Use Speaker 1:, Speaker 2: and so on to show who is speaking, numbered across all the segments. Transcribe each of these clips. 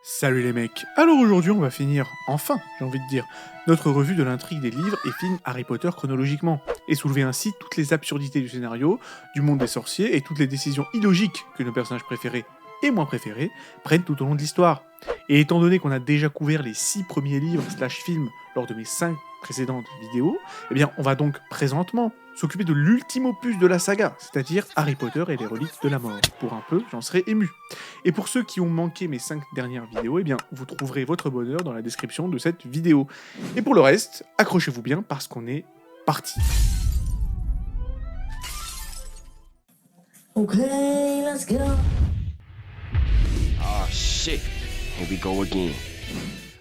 Speaker 1: Salut les mecs. Alors aujourd'hui on va finir, enfin j'ai envie de dire, notre revue de l'intrigue des livres et films Harry Potter chronologiquement, et soulever ainsi toutes les absurdités du scénario, du monde des sorciers et toutes les décisions illogiques que nos personnages préférés et moins préférés prennent tout au long de l'histoire. Et étant donné qu'on a déjà couvert les 6 premiers livres / films lors de mes 5 précédentes vidéos, eh bien on va donc présentement s'occuper de l'ultime opus de la saga, c'est-à-dire Harry Potter et les reliques de la mort. Pour un peu, j'en serais ému. Et pour ceux qui ont manqué mes 5 dernières vidéos, eh bien vous trouverez votre bonheur dans la description de cette vidéo. Et pour le reste, accrochez-vous bien parce qu'on est parti.
Speaker 2: Okay, let's go.
Speaker 3: Oh shit, here we go again.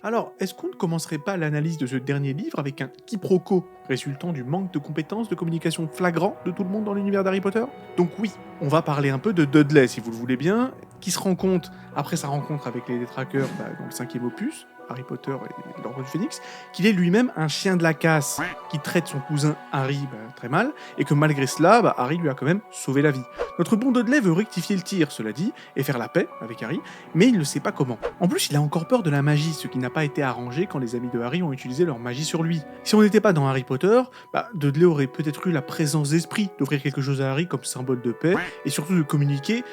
Speaker 1: Alors, est-ce qu'on ne commencerait pas l'analyse de ce dernier livre avec un quiproquo résultant du manque de compétences de communication flagrant de tout le monde dans l'univers d'Harry Potter? Donc oui, on va parler un peu de Dudley, si vous le voulez bien, qui se rend compte, après sa rencontre avec les détraqueurs dans le 5e opus, Harry Potter et l'Ordre du Phénix, qu'il est lui-même un chien de la casse, qui traite son cousin Harry très mal, et que malgré cela, Harry lui a quand même sauvé la vie. Notre bon Dudley veut rectifier le tir, cela dit, et faire la paix avec Harry, mais il ne sait pas comment. En plus, il a encore peur de la magie, ce qui n'a pas été arrangé quand les amis de Harry ont utilisé leur magie sur lui. Si on n'était pas dans Harry Potter, Dudley aurait peut-être eu la présence d'esprit d'offrir quelque chose à Harry comme symbole de paix, et surtout de communiquer,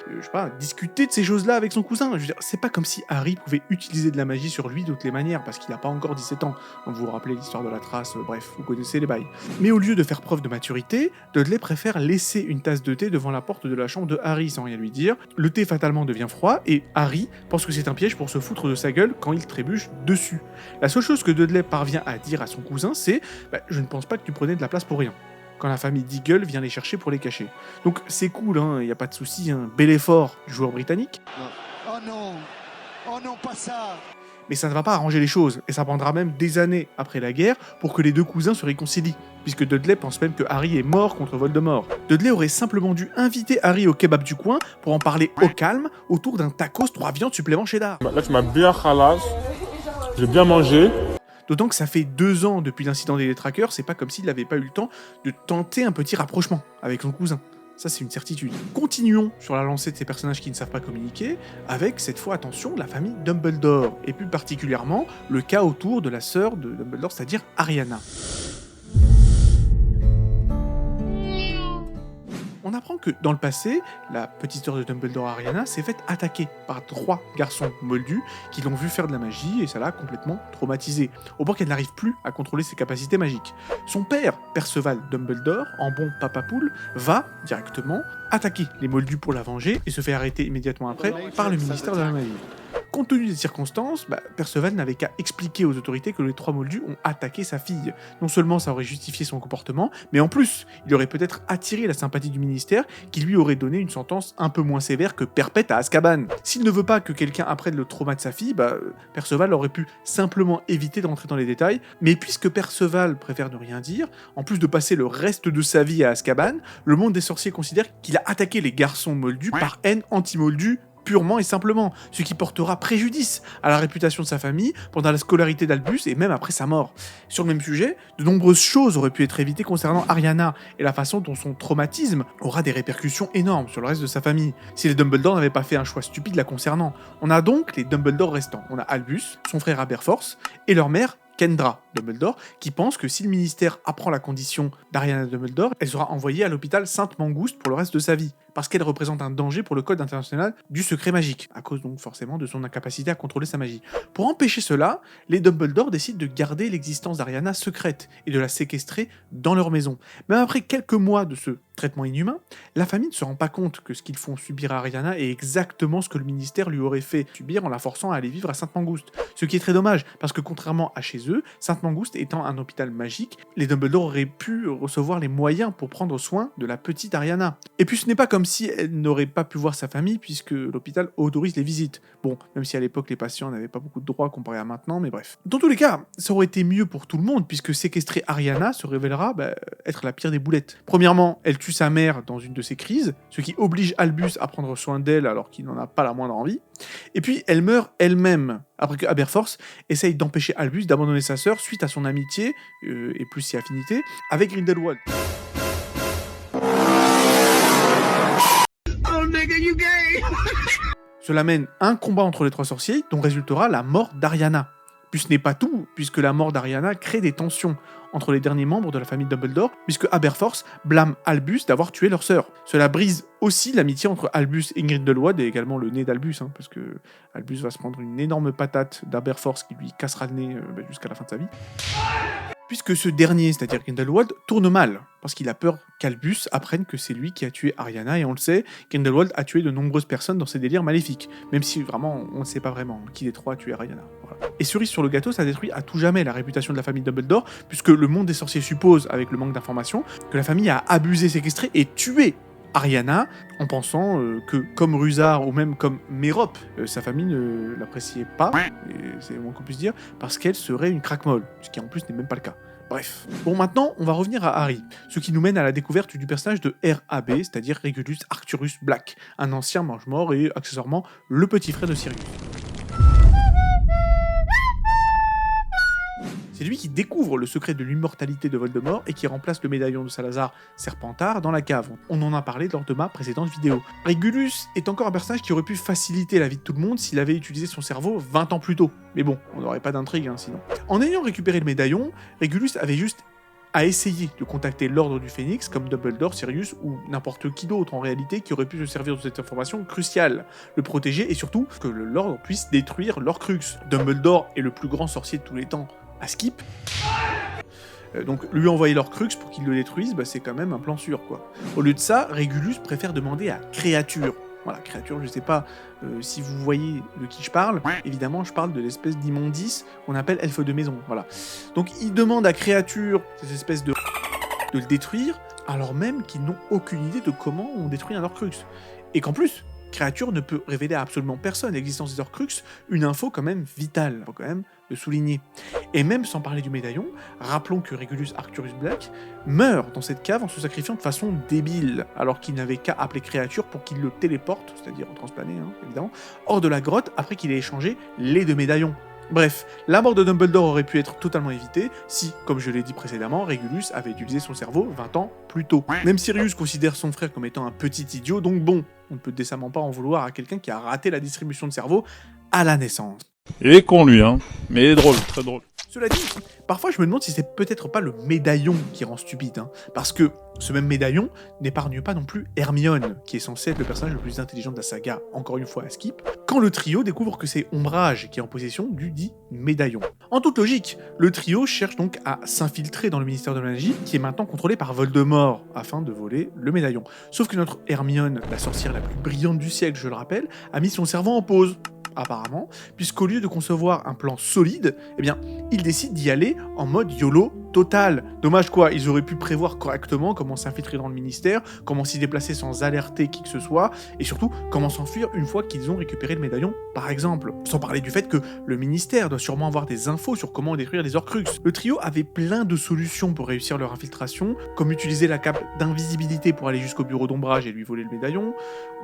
Speaker 1: discuter de ces choses-là avec son cousin. Je veux dire, c'est pas comme si Harry pouvait utiliser de la magie sur lui de toutes les manières, parce qu'il n'a pas encore 17 ans. Donc vous vous rappelez l'histoire de la trace, bref, vous connaissez les bails. Mais au lieu de faire preuve de maturité, Dudley préfère laisser une tasse de thé devant la porte de la chambre de Harry sans rien lui dire. Le thé fatalement devient froid, et Harry pense que c'est un piège pour se foutre de sa gueule quand il trébuche dessus. La seule chose que Dudley parvient à dire à son cousin, c'est « Je ne pense pas que tu prenais de la place pour rien ». Quand la famille Deagle vient les chercher pour les cacher. Donc c'est cool, y a pas de souci, bel effort du joueur britannique.
Speaker 4: Oh non, pas ça.
Speaker 1: Mais ça ne va pas arranger les choses, et ça prendra même des années après la guerre pour que les deux cousins se réconcilient, puisque Dudley pense même que Harry est mort contre Voldemort. Dudley aurait simplement dû inviter Harry au kebab du coin pour en parler au calme, autour d'un tacos 3 viandes supplément cheddar.
Speaker 5: Là, tu m'as bien khalass, j'ai bien mangé.
Speaker 1: D'autant que ça fait 2 ans depuis l'incident des détraqueurs, c'est pas comme s'il n'avait pas eu le temps de tenter un petit rapprochement avec son cousin. Ça, c'est une certitude. Continuons sur la lancée de ces personnages qui ne savent pas communiquer, avec, cette fois, attention, la famille Dumbledore, et plus particulièrement, le cas autour de la sœur de Dumbledore, c'est-à-dire Ariana. On apprend que, dans le passé, la petite sœur de Dumbledore, Ariana, s'est faite attaquer par 3 garçons moldus qui l'ont vu faire de la magie et ça l'a complètement traumatisée, au point qu'elle n'arrive plus à contrôler ses capacités magiques. Son père, Perceval Dumbledore, en bon papa poule, va, directement, attaquer les moldus pour la venger et se fait arrêter immédiatement après par le ministère de la Magie. Compte tenu des circonstances, Perceval n'avait qu'à expliquer aux autorités que les 3 moldus ont attaqué sa fille. Non seulement ça aurait justifié son comportement, mais en plus, il aurait peut-être attiré la sympathie du ministère qui lui aurait donné une sentence un peu moins sévère que perpète à Azkaban. S'il ne veut pas que quelqu'un apprenne le trauma de sa fille, Perceval aurait pu simplement éviter d'entrer dans les détails, mais puisque Perceval préfère ne rien dire, en plus de passer le reste de sa vie à Azkaban, le monde des sorciers considère qu'il a attaqué les garçons moldus par haine anti-moldus purement et simplement, ce qui portera préjudice à la réputation de sa famille pendant la scolarité d'Albus et même après sa mort. Sur le même sujet, de nombreuses choses auraient pu être évitées concernant Ariana et la façon dont son traumatisme aura des répercussions énormes sur le reste de sa famille, si les Dumbledore n'avaient pas fait un choix stupide la concernant. On a donc les Dumbledore restants. On a Albus, son frère Aberforth et leur mère Kendra Dumbledore, qui pense que si le ministère apprend la condition d'Ariana Dumbledore, elle sera envoyée à l'hôpital Sainte-Mangouste pour le reste de sa vie, parce qu'elle représente un danger pour le code international du secret magique, à cause donc forcément de son incapacité à contrôler sa magie. Pour empêcher cela, les Dumbledore décident de garder l'existence d'Ariana secrète et de la séquestrer dans leur maison. Même après quelques mois de ce traitement inhumain, la famille ne se rend pas compte que ce qu'ils font subir à Ariana est exactement ce que le ministère lui aurait fait subir en la forçant à aller vivre à Sainte-Mangouste. Ce qui est très dommage, parce que contrairement à chez eux, Sainte-Mangouste étant un hôpital magique, les Dumbledore auraient pu recevoir les moyens pour prendre soin de la petite Ariana. Et puis ce n'est pas comme si elle n'aurait pas pu voir sa famille, puisque l'hôpital autorise les visites. Bon, même si à l'époque les patients n'avaient pas beaucoup de droits comparé à maintenant, mais bref. Dans tous les cas, ça aurait été mieux pour tout le monde, puisque séquestrer Ariana se révélera être la pire des boulettes. Premièrement, elle tue sa mère dans une de ses crises, ce qui oblige Albus à prendre soin d'elle alors qu'il n'en a pas la moindre envie. Et puis elle meurt elle-même, après que Aberforth essaye d'empêcher Albus d'abandonner sa sœur suite à son amitié, et plus si affinité, avec Grindelwald. Cela mène à un combat entre les trois sorciers dont résultera la mort d'Ariana. Puis ce n'est pas tout, puisque la mort d'Ariana crée des tensions entre les derniers membres de la famille Dumbledore, puisque Aberforth blâme Albus d'avoir tué leur sœur. Cela brise aussi l'amitié entre Albus et Grindelwald, et également le nez d'Albus, parce que Albus va se prendre une énorme patate d'Aberforth qui lui cassera le nez jusqu'à la fin de sa vie. Puisque ce dernier, c'est-à-dire Grindelwald, tourne mal, parce qu'il a peur qu'Albus apprenne que c'est lui qui a tué Ariana, et on le sait, Grindelwald a tué de nombreuses personnes dans ses délires maléfiques, même si vraiment on ne sait pas vraiment qui des trois a tué Ariana. Voilà. Et cerise sur le gâteau, ça détruit à tout jamais la réputation de la famille Dumbledore, puisque le monde des sorciers suppose, avec le manque d'informations, que la famille a abusé, séquestré et tué Ariana, en pensant que, comme Rusard ou même comme Mérope, sa famille ne l'appréciait pas, et c'est le moins qu'on puisse dire, parce qu'elle serait une craque-molle, ce qui en plus n'est même pas le cas. Bref. Bon, maintenant, on va revenir à Harry, ce qui nous mène à la découverte du personnage de R.A.B., c'est-à-dire Regulus Arcturus Black, un ancien mange-mort et, accessoirement, le petit frère de Sirius. C'est lui qui découvre le secret de l'immortalité de Voldemort et qui remplace le médaillon de Salazar Serpentard dans la cave. On en a parlé lors de ma précédente vidéo. Regulus est encore un personnage qui aurait pu faciliter la vie de tout le monde s'il avait utilisé son cerveau 20 ans plus tôt. Mais bon, on n'aurait pas d'intrigue sinon. En ayant récupéré le médaillon, Regulus avait juste à essayer de contacter l'Ordre du Phénix comme Dumbledore, Sirius ou n'importe qui d'autre en réalité qui aurait pu se servir de cette information cruciale, le protéger et surtout que l'Ordre puisse détruire l'Horcrux. Dumbledore est le plus grand sorcier de tous les temps à Skip. Donc lui envoyer l'Horcrux pour qu'il le détruise, c'est quand même un plan sûr quoi. Au lieu de ça, Regulus préfère demander à Créature. Voilà, Créature, je sais pas si vous voyez de qui je parle, évidemment je parle de l'espèce d'immondice qu'on appelle elfe de maison, voilà. Donc il demande à Créature, cette espèce de le détruire, alors même qu'ils n'ont aucune idée de comment on détruit un Horcrux. Et qu'en plus, Créature ne peut révéler à absolument personne l'existence des Horcrux, une info quand même vitale, faut quand même le souligner. Et même sans parler du médaillon, rappelons que Regulus Arcturus Black meurt dans cette cave en se sacrifiant de façon débile, alors qu'il n'avait qu'à appeler Créature pour qu'il le téléporte, c'est-à-dire en transplané, évidemment, hors de la grotte après qu'il ait échangé les deux médaillons. Bref, la mort de Dumbledore aurait pu être totalement évitée si, comme je l'ai dit précédemment, Regulus avait utilisé son cerveau 20 ans plus tôt. Même Sirius considère son frère comme étant un petit idiot, donc bon, on ne peut décemment pas en vouloir à quelqu'un qui a raté la distribution de cerveau à la naissance.
Speaker 5: Il est con lui, mais il est drôle, très drôle.
Speaker 1: Cela dit, parfois je me demande si c'est peut-être pas le médaillon qui rend stupide, parce que ce même médaillon n'épargne pas non plus Hermione, qui est censé être le personnage le plus intelligent de la saga, encore une fois à Skip, quand le trio découvre que c'est Ombrage qui est en possession du dit médaillon. En toute logique, le trio cherche donc à s'infiltrer dans le ministère de la magie, qui est maintenant contrôlé par Voldemort, afin de voler le médaillon. Sauf que notre Hermione, la sorcière la plus brillante du siècle, je le rappelle, a mis son cerveau en pause. Apparemment, puisqu'au lieu de concevoir un plan solide, il décide d'y aller en mode YOLO total. Dommage quoi, ils auraient pu prévoir correctement comment s'infiltrer dans le ministère, comment s'y déplacer sans alerter qui que ce soit, et surtout comment s'enfuir une fois qu'ils ont récupéré le médaillon, par exemple. Sans parler du fait que le ministère doit sûrement avoir des infos sur comment détruire les Horcrux. Le trio avait plein de solutions pour réussir leur infiltration, comme utiliser la cape d'invisibilité pour aller jusqu'au bureau d'Ombrage et lui voler le médaillon,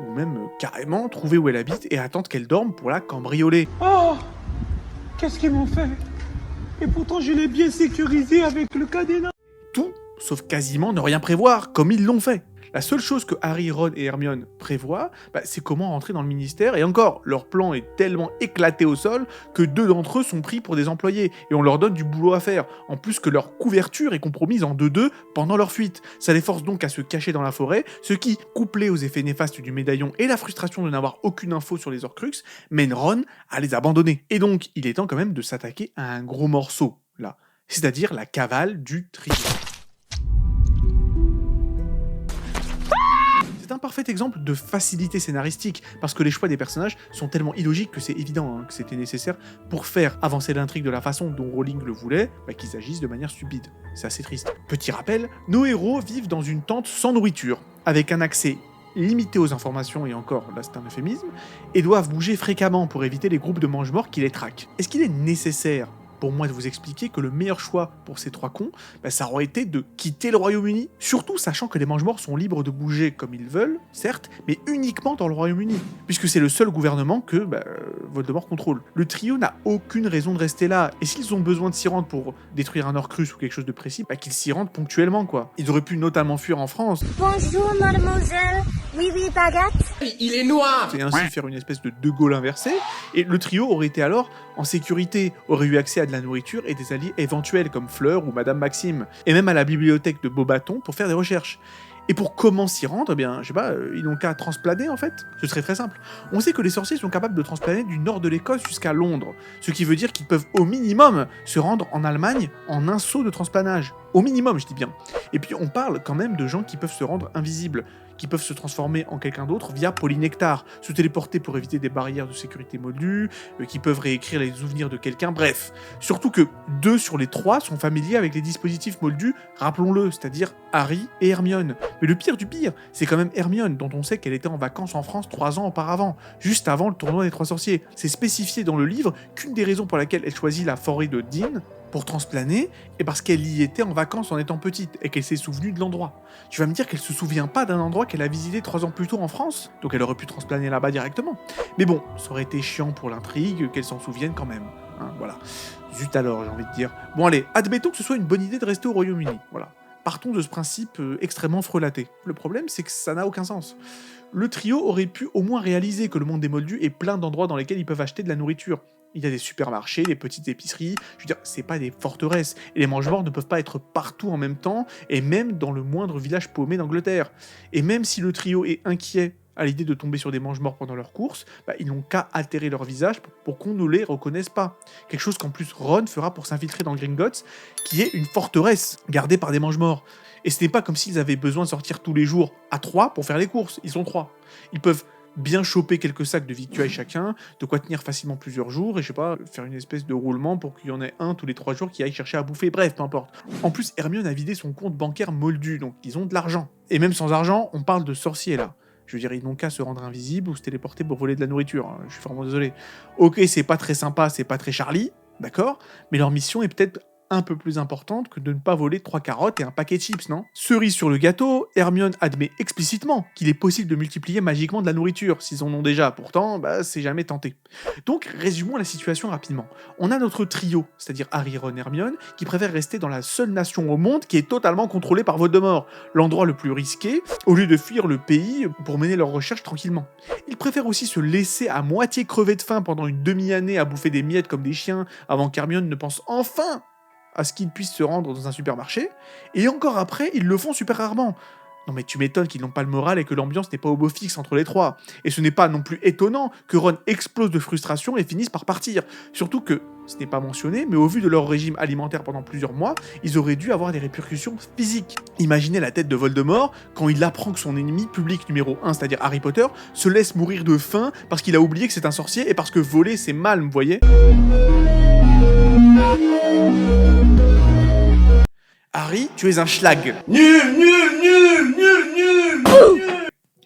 Speaker 1: ou même carrément trouver où elle habite et attendre qu'elle dorme pour la cambrioler.
Speaker 2: Oh, qu'est-ce qu'ils m'ont fait? Et pourtant je l'ai bien sécurisé avec le cadenas.
Speaker 1: Tout, sauf quasiment ne rien prévoir, comme ils l'ont fait. La seule chose que Harry, Ron et Hermione prévoient, c'est comment rentrer dans le ministère, et encore, leur plan est tellement éclaté au sol que 2 d'entre eux sont pris pour des employés, et on leur donne du boulot à faire, en plus que leur couverture est compromise en 2-2 pendant leur fuite. Ça les force donc à se cacher dans la forêt, ce qui, couplé aux effets néfastes du médaillon et la frustration de n'avoir aucune info sur les Horcrux, mène Ron à les abandonner. Et donc, il est temps quand même de s'attaquer à un gros morceau, là, c'est-à-dire la cavale du trio. C'est un parfait exemple de facilité scénaristique, parce que les choix des personnages sont tellement illogiques que c'est évident que c'était nécessaire pour faire avancer l'intrigue de la façon dont Rowling le voulait, qu'ils agissent de manière stupide. C'est assez triste. Petit rappel, nos héros vivent dans une tente sans nourriture, avec un accès limité aux informations, et encore, là c'est un euphémisme, et doivent bouger fréquemment pour éviter les groupes de mange-morts qui les traquent. Est-ce qu'il est nécessaire pour moi de vous expliquer que le meilleur choix pour ces 3 cons, ça aurait été de quitter le Royaume-Uni, surtout sachant que les Mange-Morts sont libres de bouger comme ils veulent, certes, mais uniquement dans le Royaume-Uni, puisque c'est le seul gouvernement que Voldemort contrôle. Le trio n'a aucune raison de rester là, et s'ils ont besoin de s'y rendre pour détruire un Horcrux ou quelque chose de précis, qu'ils s'y rendent ponctuellement, quoi. Ils auraient pu notamment fuir en France.
Speaker 6: Bonjour mademoiselle, oui baguette.
Speaker 3: Il est noir!
Speaker 1: Et ainsi faire une espèce de Gaulle inversé, et le trio aurait été alors en sécurité, aurait eu accès à de la nourriture et des alliés éventuels comme Fleur ou Madame Maxime, et même à la bibliothèque de Beaubaton pour faire des recherches. Et pour comment s'y rendre, ils n'ont qu'à transplaner en fait. Ce serait très simple. On sait que les sorciers sont capables de transplaner du nord de l'Écosse jusqu'à Londres, ce qui veut dire qu'ils peuvent au minimum se rendre en Allemagne en un saut de transplanage. Au minimum, je dis bien. Et puis on parle quand même de gens qui peuvent se rendre invisibles, qui peuvent se transformer en quelqu'un d'autre via polynectar, se téléporter pour éviter des barrières de sécurité moldues, qui peuvent réécrire les souvenirs de quelqu'un, bref. Surtout que 2 sur les 3 sont familiers avec les dispositifs moldus, rappelons-le, c'est-à-dire Harry et Hermione. Mais le pire du pire, c'est quand même Hermione, dont on sait qu'elle était en vacances en France 3 ans auparavant, juste avant le tournoi des 3 sorciers. C'est spécifié dans le livre qu'une des raisons pour laquelle elle choisit la forêt de Dean pour transplaner, et parce qu'elle y était en vacances en étant petite, et qu'elle s'est souvenue de l'endroit. Tu vas me dire qu'elle se souvient pas d'un endroit qu'elle a visité 3 ans plus tôt en France, donc elle aurait pu transplaner là-bas directement. Mais bon, ça aurait été chiant pour l'intrigue, qu'elle s'en souvienne quand même. Voilà. Zut alors, j'ai envie de dire. Bon allez, admettons que ce soit une bonne idée de rester au Royaume-Uni, voilà. Partons de ce principe extrêmement frelaté. Le problème, c'est que ça n'a aucun sens. Le trio aurait pu au moins réaliser que le monde des Moldus est plein d'endroits dans lesquels ils peuvent acheter de la nourriture. Il y a des supermarchés, des petites épiceries, je veux dire, c'est pas des forteresses, et les Mange-Morts ne peuvent pas être partout en même temps, et même dans le moindre village paumé d'Angleterre. Et même si le trio est inquiet à l'idée de tomber sur des Mange-Morts pendant leur course, ils n'ont qu'à altérer leur visage pour qu'on ne les reconnaisse pas. Quelque chose qu'en plus Ron fera pour s'infiltrer dans Gringotts, qui est une forteresse gardée par des Mange-Morts. Et ce n'est pas comme s'ils avaient besoin de sortir tous les jours à 3 pour faire les courses, ils sont 3. Ils peuvent bien choper quelques sacs de victuailles chacun, de quoi tenir facilement plusieurs jours, et je sais pas, faire une espèce de roulement pour qu'il y en ait un tous les 3 jours qui aille chercher à bouffer, bref, peu importe. En plus, Hermione a vidé son compte bancaire moldu, donc ils ont de l'argent. Et même sans argent, on parle de sorciers là. Je veux dire, ils n'ont qu'à se rendre invisibles ou se téléporter pour voler de la nourriture, je suis vraiment désolé. Ok, c'est pas très sympa, c'est pas très Charlie, d'accord, mais leur mission est peut-être un peu plus importante que de ne pas voler 3 carottes et un paquet de chips, non? Cerise sur le gâteau, Hermione admet explicitement qu'il est possible de multiplier magiquement de la nourriture, s'ils en ont déjà, pourtant, c'est jamais tenté. Donc, résumons la situation rapidement. On a notre trio, c'est-à-dire Harry, Ron, Hermione, qui préfèrent rester dans la seule nation au monde qui est totalement contrôlée par Voldemort, l'endroit le plus risqué, au lieu de fuir le pays pour mener leurs recherches tranquillement. Ils préfèrent aussi se laisser à moitié crever de faim pendant une demi-année à bouffer des miettes comme des chiens, avant qu'Hermione ne pense enfin à ce qu'ils puissent se rendre dans un supermarché, et encore après, ils le font super rarement. Non mais tu m'étonnes qu'ils n'ont pas le moral et que l'ambiance n'est pas au beau fixe entre les 3. Et ce n'est pas non plus étonnant que Ron explose de frustration et finisse par partir. Surtout que, ce n'est pas mentionné, mais au vu de leur régime alimentaire pendant plusieurs mois, ils auraient dû avoir des répercussions physiques. Imaginez la tête de Voldemort quand il apprend que son ennemi public numéro 1, c'est-à-dire Harry Potter, se laisse mourir de faim parce qu'il a oublié que c'est un sorcier et parce que voler c'est mal, vous voyez ? Harry, tu es un schlag. Nul.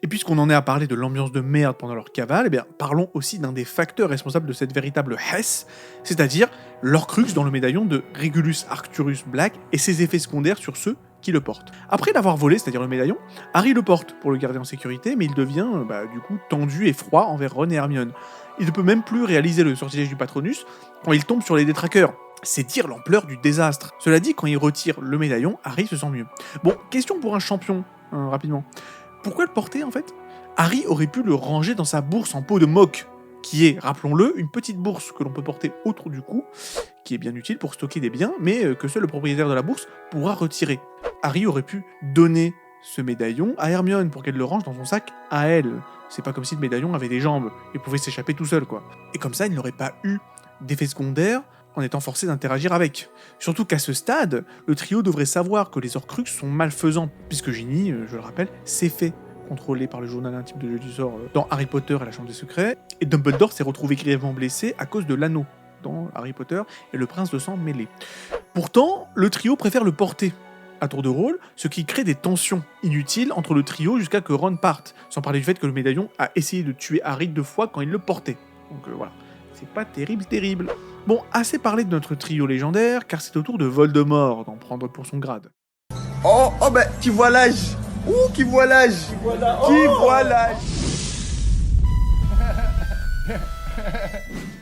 Speaker 1: Et puisqu'on en est à parler de l'ambiance de merde pendant leur cavale, parlons aussi d'un des facteurs responsables de cette véritable hesse, c'est-à-dire l'Horcrux dans le médaillon de Regulus Arcturus Black et ses effets secondaires sur ceux qui le portent. Après l'avoir volé, c'est-à-dire le médaillon, Harry le porte pour le garder en sécurité, mais il devient du coup tendu et froid envers Ron et Hermione. Il ne peut même plus réaliser le sortilège du Patronus quand il tombe sur les détraqueurs. C'est dire l'ampleur du désastre. Cela dit, quand il retire le médaillon, Harry se sent mieux. Bon, question pour un champion, rapidement. Pourquoi le porter en fait ? Harry aurait pu le ranger dans sa bourse en peau de moque, qui est, rappelons-le, une petite bourse que l'on peut porter autour du cou, qui est bien utile pour stocker des biens, mais que seul le propriétaire de la bourse pourra retirer. Harry aurait pu donner ce médaillon à Hermione pour qu'elle le range dans son sac à elle. C'est pas comme si le médaillon avait des jambes et pouvait s'échapper tout seul, quoi. Et comme ça, il n'aurait pas eu d'effet secondaire en étant forcé d'interagir avec. Surtout qu'à ce stade, le trio devrait savoir que les Horcruxes sont malfaisants, puisque Ginny, je le rappelle, s'est fait contrôler par le journal intime de Jeu du Sort dans Harry Potter et la Chambre des Secrets, et Dumbledore s'est retrouvé grièvement blessé à cause de l'anneau dans Harry Potter et le prince de sang mêlé. Pourtant, le trio préfère le porter à tour de rôle, ce qui crée des tensions inutiles entre le trio jusqu'à que Ron parte, sans parler du fait que le médaillon a essayé de tuer Harry 2 fois quand il le portait. Donc voilà. c'est pas terrible. Bon, assez parlé de notre trio légendaire, car c'est au tour de Voldemort d'en prendre pour son grade.
Speaker 7: Oh ben, qui voit l'âge. Qui voit l'âge. Qui voit l'âge.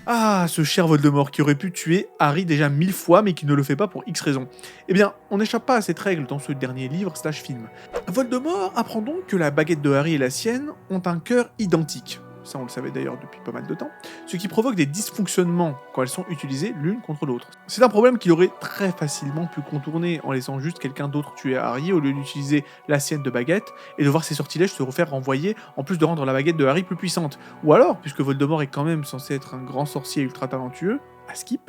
Speaker 1: Ah, ce cher Voldemort qui aurait pu tuer Harry déjà 1000 fois, mais qui ne le fait pas pour X raisons. Eh bien, on n'échappe pas à cette règle dans ce dernier livre/film. Voldemort apprend donc que la baguette de Harry et la sienne ont un cœur identique. Ça, on le savait d'ailleurs depuis pas mal de temps. Ce qui provoque des dysfonctionnements quand elles sont utilisées l'une contre l'autre. C'est un problème qu'il aurait très facilement pu contourner en laissant juste quelqu'un d'autre tuer Harry au lieu d'utiliser la sienne de baguette et de voir ses sortilèges se refaire renvoyer en plus de rendre la baguette de Harry plus puissante. Ou alors, puisque Voldemort est quand même censé être un grand sorcier ultra talentueux, à skip.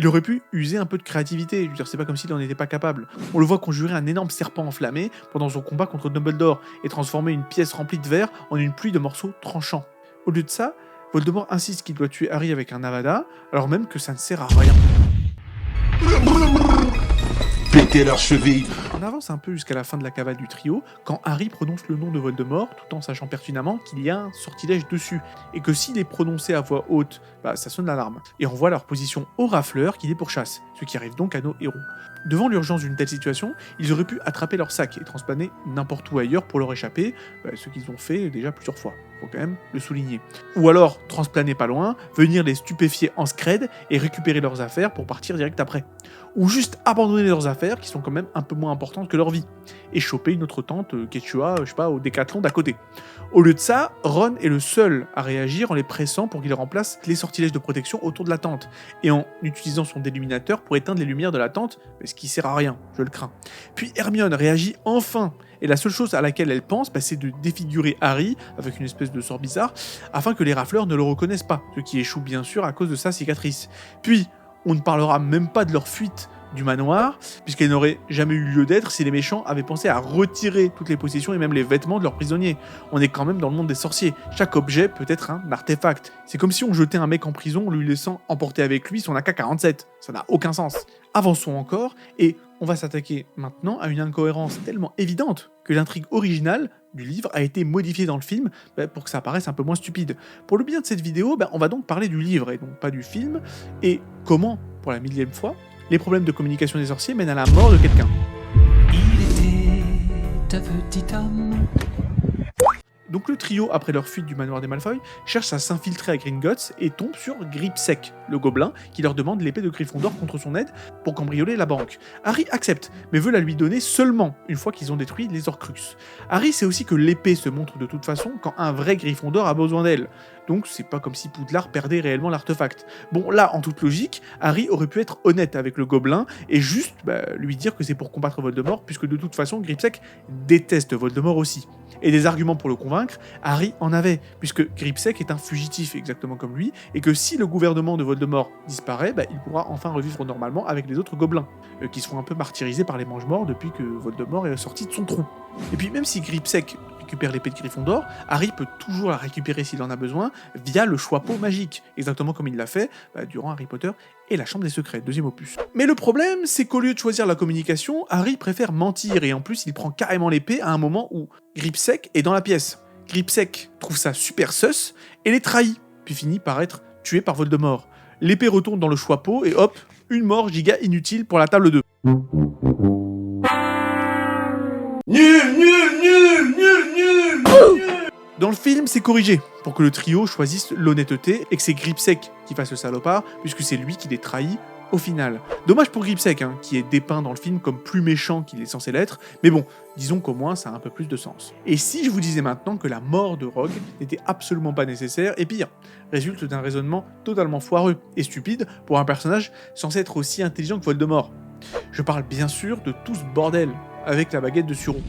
Speaker 1: Il aurait pu user un peu de créativité, je veux dire, c'est pas comme s'il n'en était pas capable. On le voit conjurer un énorme serpent enflammé pendant son combat contre Dumbledore et transformer une pièce remplie de verre en une pluie de morceaux tranchants. Au lieu de ça, Voldemort insiste qu'il doit tuer Harry avec un Avada, alors même que ça ne sert à rien.
Speaker 7: Péter leurs chevilles.
Speaker 1: On avance un peu jusqu'à la fin de la cavale du trio, quand Harry prononce le nom de Voldemort, tout en sachant pertinemment qu'il y a un sortilège dessus, et que s'il est prononcé à voix haute, ça sonne l'alarme. Et on voit leur position au rafleur qui les pourchasse, ce qui arrive donc à nos héros. Devant l'urgence d'une telle situation, ils auraient pu attraper leur sac et transplaner n'importe où ailleurs pour leur échapper, ce qu'ils ont fait déjà plusieurs fois, faut quand même le souligner. Ou alors, transplaner pas loin, venir les stupéfier en scred et récupérer leurs affaires pour partir direct après. Ou juste abandonner leurs affaires qui sont quand même un peu moins importantes que leur vie, et choper une autre tante Quechua, je sais pas, au Décathlon d'à côté. Au lieu de ça, Ron est le seul à réagir en les pressant pour qu'ils remplacent les sortilèges de protection autour de la tente, et en utilisant son déluminateur pour éteindre les lumières de la tente, ce qui sert à rien, je le crains. Puis Hermione réagit enfin, et la seule chose à laquelle elle pense, c'est de défigurer Harry avec une espèce de sort bizarre, afin que les rafleurs ne le reconnaissent pas, ce qui échoue bien sûr à cause de sa cicatrice. Puis, on ne parlera même pas de leur fuite du manoir, puisqu'elle n'aurait jamais eu lieu d'être si les méchants avaient pensé à retirer toutes les possessions et même les vêtements de leurs prisonniers. On est quand même dans le monde des sorciers. Chaque objet peut être un artefact. C'est comme si on jetait un mec en prison en lui laissant emporter avec lui son AK-47. Ça n'a aucun sens. Avançons encore, et on va s'attaquer maintenant à une incohérence tellement évidente que l'intrigue originale du livre a été modifiée dans le film pour que ça paraisse un peu moins stupide. Pour le bien de cette vidéo, on va donc parler du livre et donc pas du film, et comment, pour la 1000e fois, les problèmes de communication des sorciers mènent à la mort de quelqu'un.
Speaker 8: Il était un petit homme.
Speaker 1: Donc le trio, après leur fuite du manoir des Malfoy, cherche à s'infiltrer à Gringotts et tombe sur Gripsec, le gobelin, qui leur demande l'épée de Gryffondor contre son aide pour cambrioler la banque. Harry accepte, mais veut la lui donner seulement une fois qu'ils ont détruit les Horcruxes. Harry sait aussi que l'épée se montre de toute façon quand un vrai Gryffondor a besoin d'elle. Donc c'est pas comme si Poudlard perdait réellement l'artefact. Bon, là, en toute logique, Harry aurait pu être honnête avec le gobelin et juste lui dire que c'est pour combattre Voldemort, puisque de toute façon, Gripsec déteste Voldemort aussi. Et des arguments pour le convaincre, Harry en avait, puisque Gripsec est un fugitif exactement comme lui, et que si le gouvernement de Voldemort disparaît, il pourra enfin revivre normalement avec les autres gobelins, qui seront un peu martyrisés par les mange-morts depuis que Voldemort est sorti de son trou. Et puis même si Gripsec récupère l'épée de Gryffondor, Harry peut toujours la récupérer s'il en a besoin via le choix-peau magique, exactement comme il l'a fait durant Harry Potter et la Chambre des Secrets, 2e opus. Mais le problème, c'est qu'au lieu de choisir la communication, Harry préfère mentir, et en plus il prend carrément l'épée à un moment où Gripsec est dans la pièce. Gripsec trouve ça super sus et les trahit, puis finit par être tué par Voldemort. L'épée retourne dans le choix-peau et hop, une mort giga inutile pour la table 2. Dans le film, c'est corrigé, pour que le trio choisisse l'honnêteté et que c'est Gripsec qui fasse le salopard, puisque c'est lui qui les trahit au final. Dommage pour Gripsec, qui est dépeint dans le film comme plus méchant qu'il est censé l'être, mais bon, disons qu'au moins ça a un peu plus de sens. Et si je vous disais maintenant que la mort de Rogue n'était absolument pas nécessaire, et pire, résulte d'un raisonnement totalement foireux et stupide pour un personnage censé être aussi intelligent que Voldemort. Je parle bien sûr de tout ce bordel avec la baguette de Suron.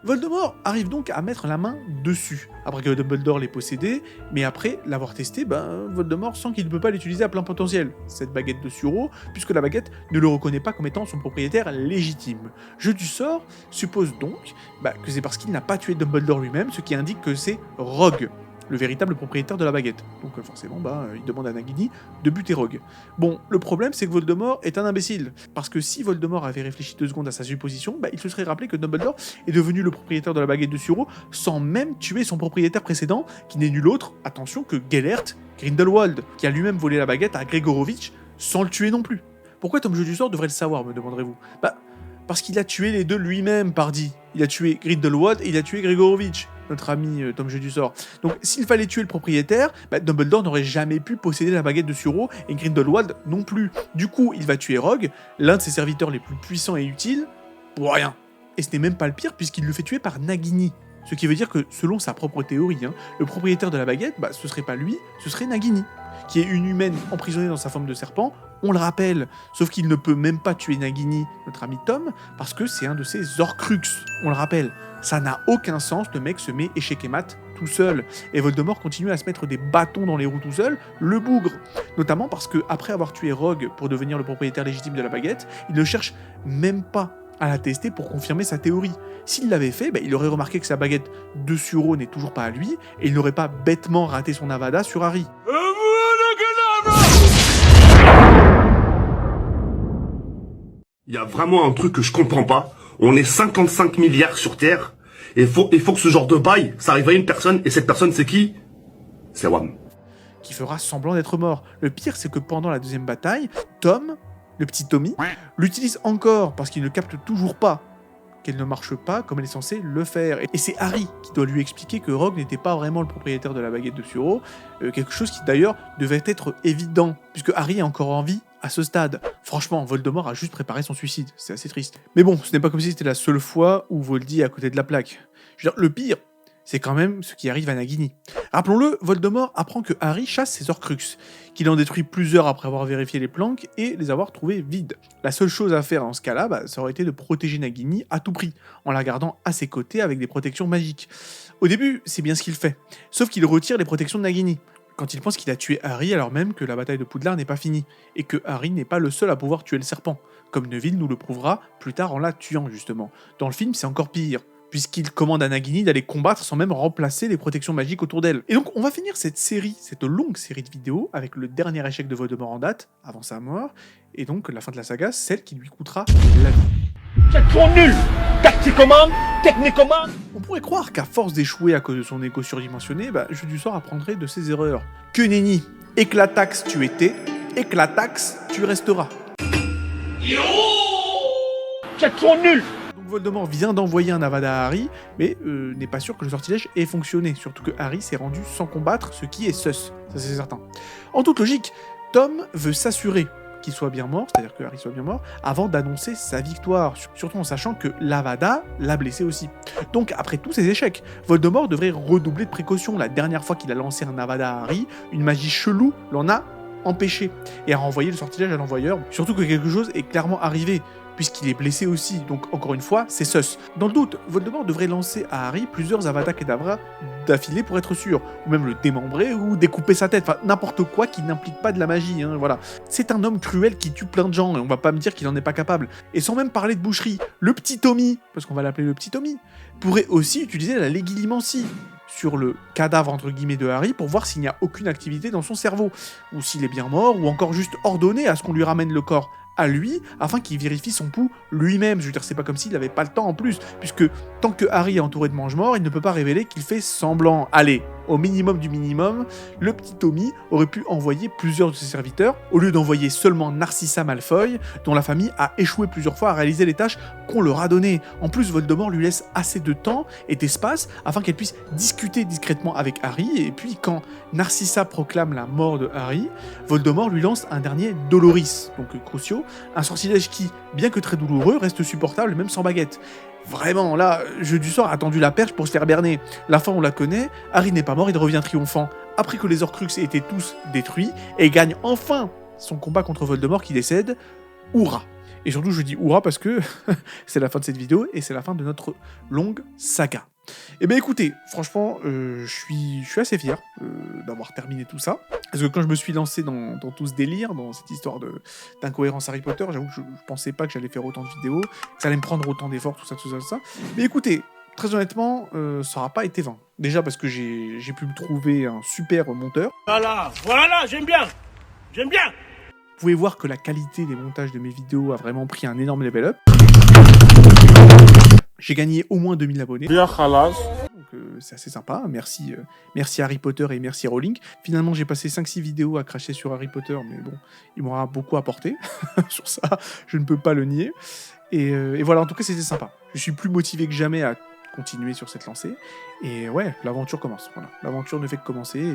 Speaker 1: Voldemort arrive donc à mettre la main dessus, après que Dumbledore l'ait possédé, mais après l'avoir testé, Voldemort sent qu'il ne peut pas l'utiliser à plein potentiel, cette baguette de Suro, puisque la baguette ne le reconnaît pas comme étant son propriétaire légitime. Jeu du sort suppose donc que c'est parce qu'il n'a pas tué Dumbledore lui-même, ce qui indique que c'est Rogue. le véritable propriétaire de la baguette. Donc forcément, il demande à Nagini de buter Rogue. Bon, le problème c'est que Voldemort est un imbécile, parce que si Voldemort avait réfléchi 2 secondes à sa supposition, il se serait rappelé que Dumbledore est devenu le propriétaire de la baguette de Suro sans même tuer son propriétaire précédent, qui n'est nul autre, attention, que Gellert Grindelwald, qui a lui-même volé la baguette à Gregorovitch sans le tuer non plus. Pourquoi Tom Jeu du Sort devrait le savoir, me demanderez-vous? Parce qu'il a tué les deux lui-même, pardi. Il a tué Grindelwald et il a tué Gregorovitch, notre ami Tom Jeu du Sort. Donc s'il fallait tuer le propriétaire, Dumbledore n'aurait jamais pu posséder la baguette de Suro et Grindelwald non plus. Du coup, il va tuer Rogue, l'un de ses serviteurs les plus puissants et utiles, pour rien. Et ce n'est même pas le pire puisqu'il le fait tuer par Nagini. Ce qui veut dire que, selon sa propre théorie, le propriétaire de la baguette, ce serait pas lui, ce serait Nagini, qui est une humaine emprisonnée dans sa forme de serpent, on le rappelle, sauf qu'il ne peut même pas tuer Nagini, notre ami Tom, parce que c'est un de ses Horcruxes, on le rappelle. Ça n'a aucun sens, le mec se met échec et mat tout seul, et Voldemort continue à se mettre des bâtons dans les roues tout seul, le bougre. Notamment parce que, après avoir tué Rogue pour devenir le propriétaire légitime de la baguette, il ne cherche même pas à la tester pour confirmer sa théorie. S'il l'avait fait, il aurait remarqué que sa baguette de Suro n'est toujours pas à lui, et il n'aurait pas bêtement raté son Avada sur Harry.
Speaker 8: Il y a vraiment un truc que je comprends pas. On est 55 milliards sur Terre, et il faut que ce genre de bail, ça arrive à une personne, et cette personne c'est qui? C'est Wam.
Speaker 1: Qui fera semblant d'être mort. Le pire, c'est que pendant la deuxième bataille, Tom, le petit Tommy, l'utilise encore parce qu'il ne capte toujours pas qu'elle ne marche pas comme elle est censée le faire. Et c'est Harry qui doit lui expliquer que Rogue n'était pas vraiment le propriétaire de la baguette de Suro, quelque chose qui d'ailleurs devait être évident, puisque Harry est encore en vie à ce stade. Franchement, Voldemort a juste préparé son suicide, c'est assez triste. Mais bon, ce n'est pas comme si c'était la seule fois où Voldy est à côté de la plaque. Je veux dire, le pire, c'est quand même ce qui arrive à Nagini. Rappelons-le, Voldemort apprend que Harry chasse ses Horcruxes, qu'il en détruit plusieurs après avoir vérifié les planques et les avoir trouvés vides. La seule chose à faire dans ce cas-là, ça aurait été de protéger Nagini à tout prix, en la gardant à ses côtés avec des protections magiques. Au début, c'est bien ce qu'il fait, sauf qu'il retire les protections de Nagini, quand il pense qu'il a tué Harry alors même que la bataille de Poudlard n'est pas finie, et que Harry n'est pas le seul à pouvoir tuer le serpent, comme Neville nous le prouvera plus tard en la tuant justement. Dans le film, c'est encore pire, puisqu'il commande à Nagini d'aller combattre sans même remplacer les protections magiques autour d'elle. Et donc on va finir cette longue série de vidéos, avec le dernier échec de Voldemort en date, avant sa mort, et donc la fin de la saga, celle qui lui coûtera la vie.
Speaker 2: C'est trop nul! Tactiquement, techniquement.
Speaker 1: On pourrait croire qu'à force d'échouer à cause de son égo surdimensionné, Jeu du Sort apprendrait de ses erreurs. Que nenni, éclatax tu étais, éclatax tu resteras.
Speaker 2: C'est trop nul!
Speaker 1: Voldemort vient d'envoyer un Avada à Harry, mais n'est pas sûr que le sortilège ait fonctionné, surtout que Harry s'est rendu sans combattre, ce qui est sus, ça c'est certain. En toute logique, Tom veut s'assurer qu'il soit bien mort, c'est-à-dire que Harry soit bien mort, avant d'annoncer sa victoire, surtout en sachant que l'Avada l'a blessé aussi. Donc après tous ces échecs, Voldemort devrait redoubler de précautions. La dernière fois qu'il a lancé un Avada à Harry, une magie chelou l'en a empêché, et a renvoyé le sortilège à l'envoyeur, surtout que quelque chose est clairement arrivé, puisqu'il est blessé aussi, donc encore une fois, c'est sus. Dans le doute, Voldemort devrait lancer à Harry plusieurs Avada Kedavra d'affilée pour être sûr, ou même le démembrer ou découper sa tête, enfin n'importe quoi qui n'implique pas de la magie, voilà. C'est un homme cruel qui tue plein de gens, et on va pas me dire qu'il en est pas capable. Et sans même parler de boucherie, le petit Tommy, parce qu'on va l'appeler le petit Tommy, pourrait aussi utiliser la légilimancie sur le cadavre entre guillemets de Harry pour voir s'il n'y a aucune activité dans son cerveau, ou s'il est bien mort, ou encore juste ordonner à ce qu'on lui ramène le corps à lui, afin qu'il vérifie son pouls lui-même. Je veux dire, c'est pas comme s'il n'avait pas le temps en plus, puisque tant que Harry est entouré de mange-morts, il ne peut pas révéler qu'il fait semblant. Allez, au minimum du minimum, le petit Tommy aurait pu envoyer plusieurs de ses serviteurs, au lieu d'envoyer seulement Narcissa Malfoy, dont la famille a échoué plusieurs fois à réaliser les tâches qu'on leur a données. En plus, Voldemort lui laisse assez de temps et d'espace afin qu'elle puisse discuter discrètement avec Harry, et puis quand Narcissa proclame la mort de Harry, Voldemort lui lance un dernier Doloris, donc Crucio, un sortilège qui, bien que très douloureux, reste supportable même sans baguette. Vraiment, là, Jeu du Sort a tendu la perche pour se faire berner. La fin, on la connaît, Harry n'est pas mort, il revient triomphant, après que les Horcruxes aient été tous détruits, et gagne enfin son combat contre Voldemort qui décède. Hourra! Et surtout, je dis hourra parce que c'est la fin de cette vidéo, et c'est la fin de notre longue saga. Et bien écoutez, franchement, je suis assez fier d'avoir terminé tout ça. Parce que quand je me suis lancé dans tout ce délire, dans cette histoire d'incohérence Harry Potter, j'avoue que je pensais pas que j'allais faire autant de vidéos, que ça allait me prendre autant d'efforts, tout ça. Mais écoutez, très honnêtement, ça n'aura pas été vain. Déjà parce que j'ai pu me trouver un super monteur.
Speaker 2: Voilà, j'aime bien.
Speaker 1: Vous pouvez voir que la qualité des montages de mes vidéos a vraiment pris un énorme level up. J'ai gagné au moins 2000 abonnés. Donc c'est assez sympa. Merci Harry Potter et merci Rowling. Finalement, j'ai passé 5-6 vidéos à cracher sur Harry Potter, mais bon, il m'aura beaucoup apporté. Sur ça, je ne peux pas le nier. Et voilà, en tout cas, c'était sympa. Je suis plus motivé que jamais à continuer sur cette lancée. Et ouais, l'aventure commence. Voilà. L'aventure ne fait que commencer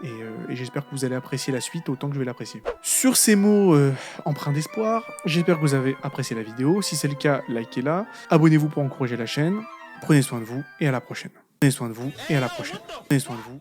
Speaker 1: et j'espère que vous allez apprécier la suite autant que je vais l'apprécier. Sur ces mots empreints d'espoir, j'espère que vous avez apprécié la vidéo. Si c'est le cas, likez-la. Abonnez-vous pour encourager la chaîne. Prenez soin de vous et à la prochaine. Prenez soin de vous et à la prochaine. Prenez soin de vous.